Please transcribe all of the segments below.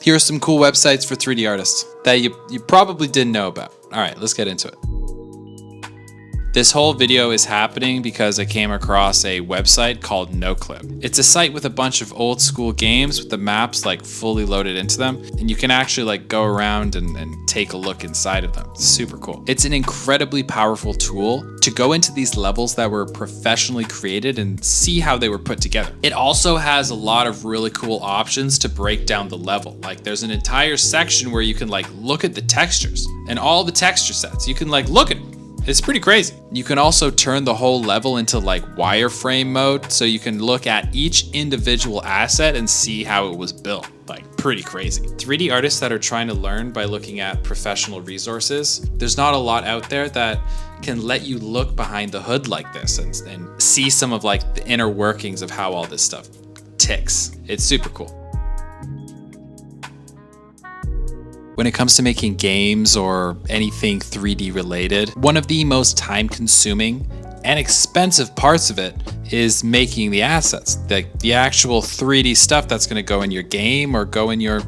Here are some cool websites for 3D artists that you probably didn't know about. All right, let's get into it. This whole video is happening because I came across a website called NoClip. It's a site with a bunch of old school games with the maps like fully loaded into them. And you can actually like go around and take a look inside of them. It's super cool. It's an incredibly powerful tool to go into these levels that were professionally created and see how they were put together. It also has a lot of really cool options to break down the level. Like there's an entire section where you can like look at the textures and all the texture sets. You can like look at it. It's pretty crazy. You can also turn the whole level into like wireframe mode, so you can look at each individual asset and see how it was built. Like pretty crazy. 3D artists that are trying to learn by looking at professional resources, there's not a lot out there that can let you look behind the hood like this and see some of like the inner workings of how all this stuff ticks. It's super cool. When it comes to making games or anything 3D related, one of the most time consuming and expensive parts of it is making the assets, the actual 3D stuff that's going to go in your game or go in your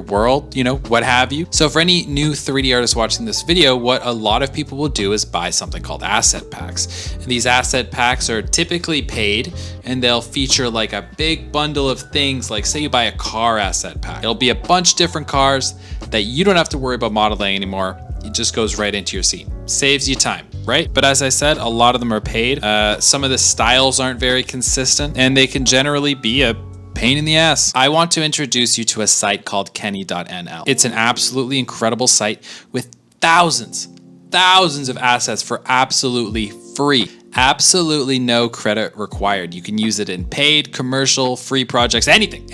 world, you know, what have you. So for any new 3D artists watching this video, what a lot of people will do is buy something called asset packs. And these asset packs are typically paid and they'll feature like a big bundle of things. Like say you buy a car asset pack. It'll be a bunch of different cars that you don't have to worry about modeling anymore. It just goes right into your scene. Saves you time, right? But as I said, a lot of them are paid. Some of the styles aren't very consistent and they can generally be a pain in the ass. I want to introduce you to a site called kenny.nl. It's an absolutely incredible site with thousands of assets for absolutely free. Absolutely no credit required. You can use it in paid, commercial, free projects, anything.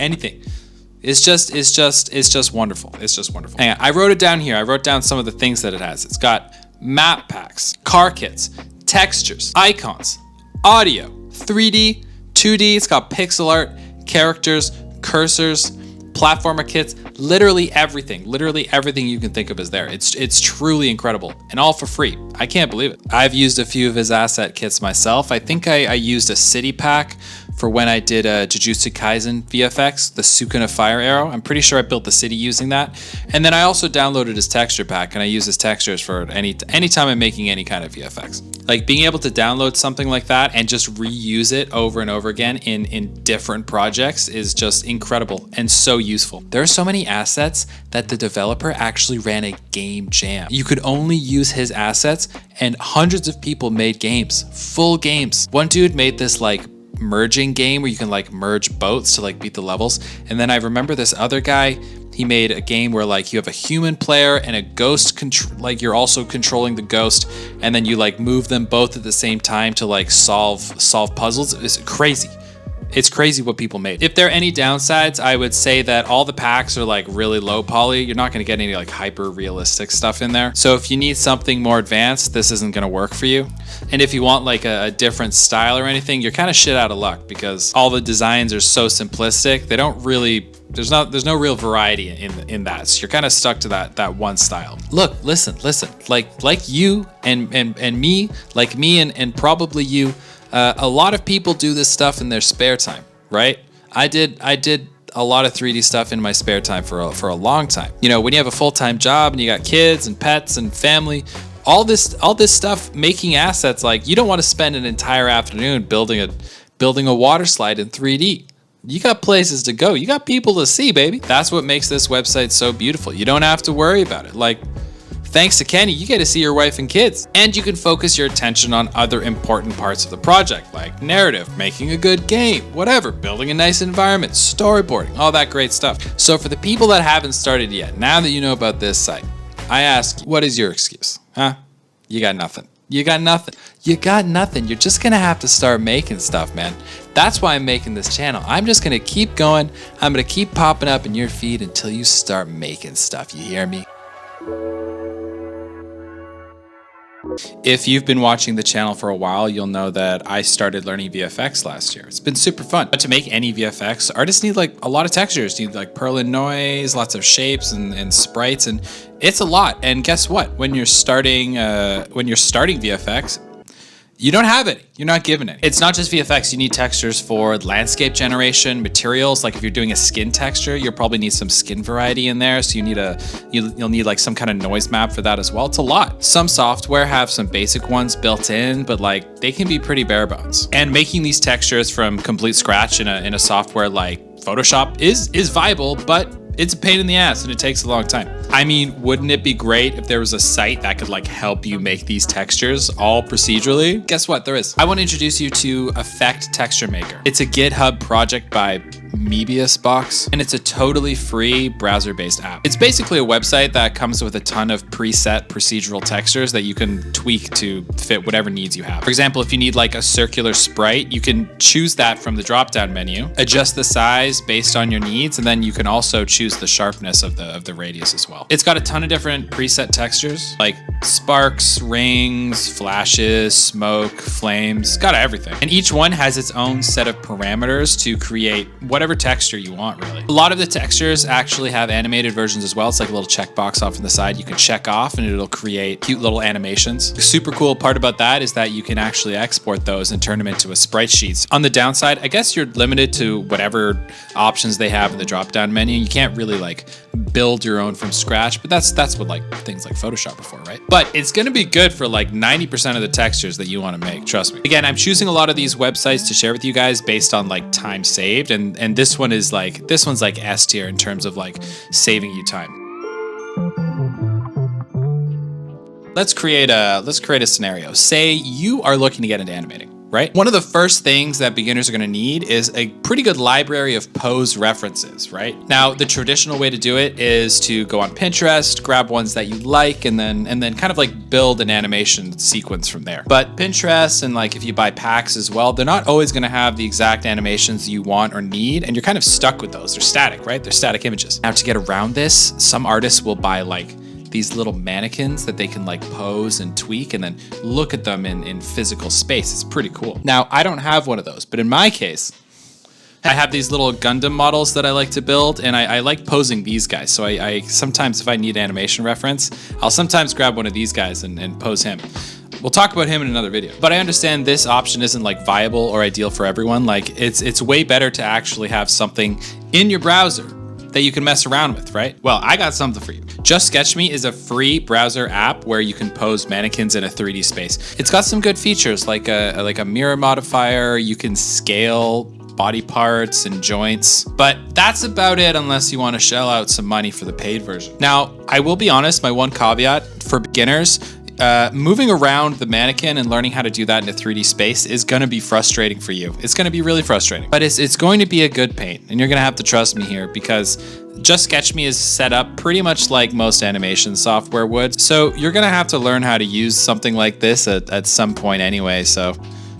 It's just wonderful. It's just wonderful. Hang on, I wrote it down here. I wrote down some of the things that it has. It's got map packs, car kits, textures, icons, audio, 3D, 2D. It's got pixel art, characters, cursors, platformer kits, literally everything you can think of is there. It's truly incredible and all for free. I can't believe it. I've used a few of his asset kits myself. I think I used a city pack for when I did Jujutsu Kaisen VFX, the Sukuna Fire Arrow. I'm pretty sure I built the city using that. And then I also downloaded his texture pack and I use his textures for anytime I'm making any kind of VFX. Like being able to download something like that and just reuse it over and over again in different projects is just incredible and so useful. There are so many assets that the developer actually ran a game jam. You could only use his assets and hundreds of people made games, full games. One dude made this like merging game where you can like merge boats to like beat the levels. And then I remember this other guy, he made a game where like you have a human player and a ghost, like you're also controlling the ghost, and then you like move them both at the same time to like solve puzzles. It's crazy. It's crazy what people made. If there are any downsides, I would say that all the packs are like really low poly. You're not gonna get any like hyper realistic stuff in there. So if you need something more advanced, this isn't gonna work for you. And if you want like a different style or anything, you're kind of shit out of luck because all the designs are so simplistic. They don't really, there's no real variety in that. So you're kind of stuck to that one style. Look, listen, like you and me, like me and probably you, a lot of people do this stuff in their spare time, right? I did a lot of 3D stuff in my spare time for a long time. You know, when you have a full-time job and you got kids and pets and family, all this stuff, making assets, like you don't want to spend an entire afternoon building a water slide in 3D. You got places to go. You got people to see, baby. That's what makes this website so beautiful. You don't have to worry about it. Like, thanks to Kenny, you get to see your wife and kids. And you can focus your attention on other important parts of the project, like narrative, making a good game, whatever, building a nice environment, storyboarding, all that great stuff. So for the people that haven't started yet, now that you know about this site, I ask, what is your excuse? Huh? You got nothing. You got nothing. You got nothing. You're just gonna have to start making stuff, man. That's why I'm making this channel. I'm just gonna keep going. I'm gonna keep popping up in your feed until you start making stuff. You hear me? If you've been watching the channel for a while, you'll know that I started learning VFX last year. It's been super fun. But to make any VFX, artists need like a lot of textures. You need like Perlin noise, lots of shapes and sprites, and it's a lot. And guess what? When you're starting VFX, You don't have any. You're not given any. It's not just VFX. You need textures for landscape generation, materials. Like if you're doing a skin texture, you'll probably need some skin variety in there. So you need you'll need like some kind of noise map for that as well. It's a lot. Some software have some basic ones built in, but like they can be pretty bare bones. And making these textures from complete scratch in a software like Photoshop is viable, but it's a pain in the ass and it takes a long time. I mean, wouldn't it be great if there was a site that could like help you make these textures all procedurally? Guess what? There is. I want to introduce you to Effect Texture Maker. It's a GitHub project by Mebius Box, and it's a totally free browser-based app. It's basically a website that comes with a ton of preset procedural textures that you can tweak to fit whatever needs you have. For example, if you need like a circular sprite, you can choose that from the drop-down menu, adjust the size based on your needs, and then you can also choose the sharpness of the radius as well. It's got a ton of different preset textures like sparks, rings, flashes, smoke, flames, got everything. And each one has its own set of parameters to create whatever texture you want, really. A lot of the textures actually have animated versions as well. It's like a little checkbox off on the side you can check off and it'll create cute little animations. The super cool part about that is that you can actually export those and turn them into a sprite sheets. On the downside, I guess you're limited to whatever options they have in the drop-down menu. You can't really like build your own from scratch, but that's what like things like Photoshop are for, right? But it's gonna be good for like 90% of the textures that you wanna make, trust me. Again, I'm choosing a lot of these websites to share with you guys based on like time saved, and this one's like S tier in terms of like saving you time. Let's create a scenario. Say you are looking to get into animating, right? One of the first things that beginners are gonna need is a pretty good library of pose references, right? Now, the traditional way to do it is to go on Pinterest, grab ones that you like, and then kind of like build an animation sequence from there. But Pinterest and like if you buy packs as well, they're not always gonna have the exact animations you want or need, and you're kind of stuck with those. They're static, right? They're static images. Now, to get around this, some artists will buy like these little mannequins that they can like pose and tweak and then look at them in physical space. It's pretty cool. Now, I don't have one of those, but in my case, I have these little Gundam models that I like to build, and I like posing these guys. So I sometimes, if I need animation reference, I'll sometimes grab one of these guys and pose him. We'll talk about him in another video. But I understand this option isn't like viable or ideal for everyone. Like it's way better to actually have something in your browser that you can mess around with, right? Well, I got something for you. Just SketchMe is a free browser app where you can pose mannequins in a 3D space. It's got some good features like a mirror modifier. You can scale body parts and joints, but that's about it unless you want to shell out some money for the paid version. Now, I will be honest, my one caveat for beginners, moving around the mannequin and learning how to do that in a 3D space is going to be frustrating for you. It's going to be really frustrating, but it's going to be a good paint, and you're going to have to trust me here because Just SketchMe is set up pretty much like most animation software would. So you're going to have to learn how to use something like this at some point anyway. So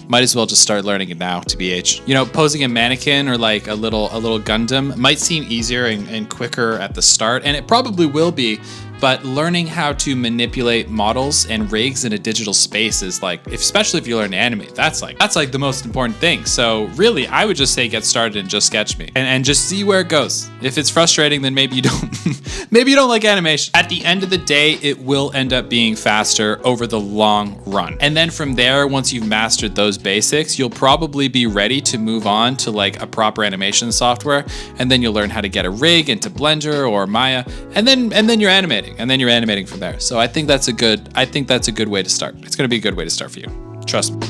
might as well just start learning it now, TBH. You know, posing a mannequin or like a little Gundam might seem easier and quicker at the start, and it probably will be, but learning how to manipulate models and rigs in a digital space is like, especially if you learn to animate, that's like the most important thing. So really, I would just say get started in Just SketchMe and just see where it goes. If it's frustrating, then maybe you don't like animation. At the end of the day, it will end up being faster over the long run. And then from there, once you've mastered those basics, you'll probably be ready to move on to like a proper animation software, and then you'll learn how to get a rig into Blender or Maya, and then you're animating. And then you're animating from there. So I think that's a good way to start. It's going to be a good way to start for you. Trust me.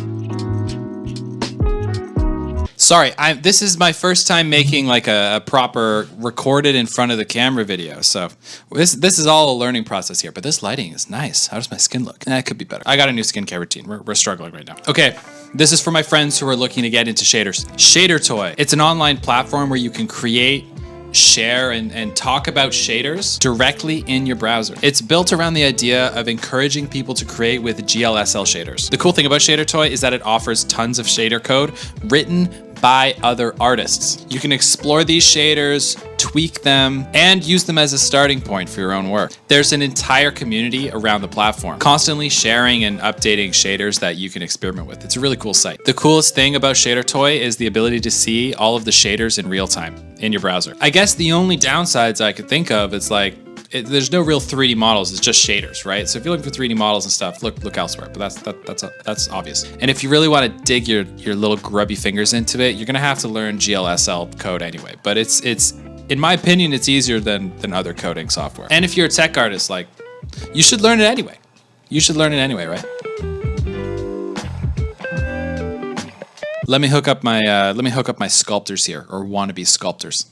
Sorry, this is my first time making like a proper recorded in front of the camera video. So this is all a learning process here, but this lighting is nice. How does my skin look? It could be better. I got a new skincare routine. We're struggling right now. Okay. This is for my friends who are looking to get into shaders. Shadertoy. It's an online platform where you can create, share, and talk about shaders directly in your browser. It's built around the idea of encouraging people to create with GLSL shaders. The cool thing about Shadertoy is that it offers tons of shader code written by other artists. You can explore these shaders, tweak them, and use them as a starting point for your own work. There's an entire community around the platform, constantly sharing and updating shaders that you can experiment with. It's a really cool site. The coolest thing about Shadertoy is the ability to see all of the shaders in real time in your browser. I guess the only downsides I could think of is like, there's no real 3D models. It's just shaders, right? So if you're looking for 3D models and stuff, look elsewhere. But that's obvious. And if you really want to dig your little grubby fingers into it, you're gonna have to learn GLSL code anyway. But it's in my opinion, it's easier than other coding software. And if you're a tech artist, like, you should learn it anyway. You should learn it anyway, right? Let me hook up my sculptors here, or wannabe sculptors,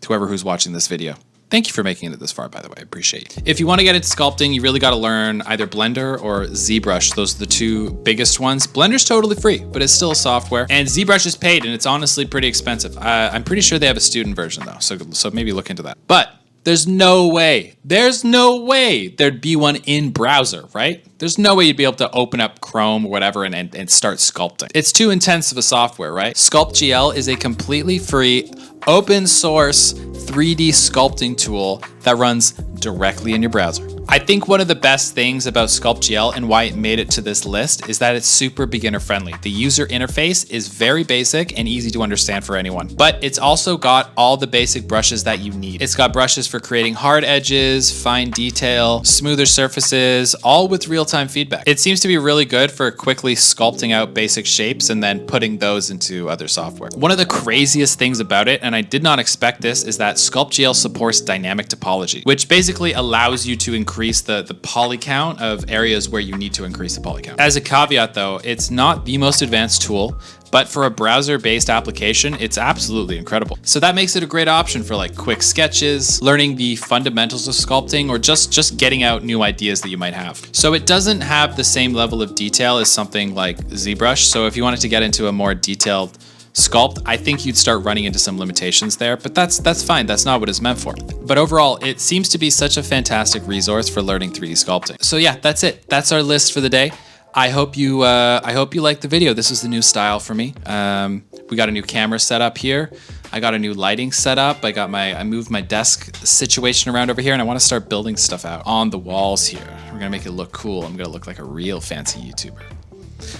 to whoever who's watching this video. Thank you for making it this far, by the way. I appreciate it. If you want to get into sculpting, you really got to learn either Blender or ZBrush. Those are the two biggest ones. Blender's totally free, but it's still a software. And ZBrush is paid, and it's honestly pretty expensive. I'm pretty sure they have a student version, though, so maybe look into that. But there's no way there'd be one in browser, right? There's no way you'd be able to open up Chrome or whatever and start sculpting. It's too intense of a software, right? SculptGL is a completely free, open source 3D sculpting tool that runs directly in your browser. I think one of the best things about SculptGL and why it made it to this list is that it's super beginner friendly. The user interface is very basic and easy to understand for anyone, but it's also got all the basic brushes that you need. It's got brushes for creating hard edges, fine detail, smoother surfaces, all with real-time feedback. It seems to be really good for quickly sculpting out basic shapes and then putting those into other software. One of the craziest things about it, and I did not expect this, is that SculptGL supports dynamic topology, which basically allows you to increase the poly count of areas where you need to increase the poly count. As a caveat though, it's not the most advanced tool, but for a browser-based application, it's absolutely incredible. So that makes it a great option for like quick sketches, learning the fundamentals of sculpting, or just getting out new ideas that you might have. So it doesn't have the same level of detail as something like ZBrush. So if you wanted to get into a more detailed sculpt, I think you'd start running into some limitations there, but that's fine. That's not what it's meant for. But overall, it seems to be such a fantastic resource for learning 3D sculpting. So yeah, that's it. That's our list for the day. I hope you liked the video. This is the new style for me. We got a new camera set up here. I got a new lighting set up. I moved my desk situation around over here, and I want to start building stuff out on the walls here. We're gonna make it look cool. I'm gonna look like a real fancy YouTuber.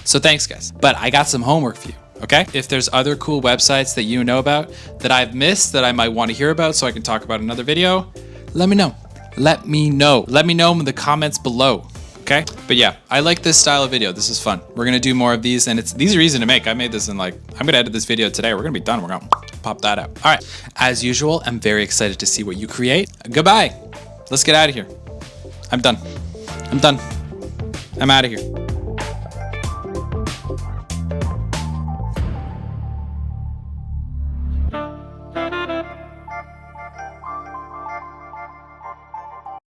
So thanks, guys. But I got some homework for you. Okay? If there's other cool websites that you know about that I've missed that I might want to hear about so I can talk about another video, let me know. Let me know in the comments below. Okay? But yeah, I like this style of video. This is fun. We're gonna do more of these, and these are easy to make. I made this in I'm gonna edit this video today. We're gonna be done. We're gonna pop that out. All right. As usual, I'm very excited to see what you create. Goodbye. Let's get out of here. I'm done. I'm out of here.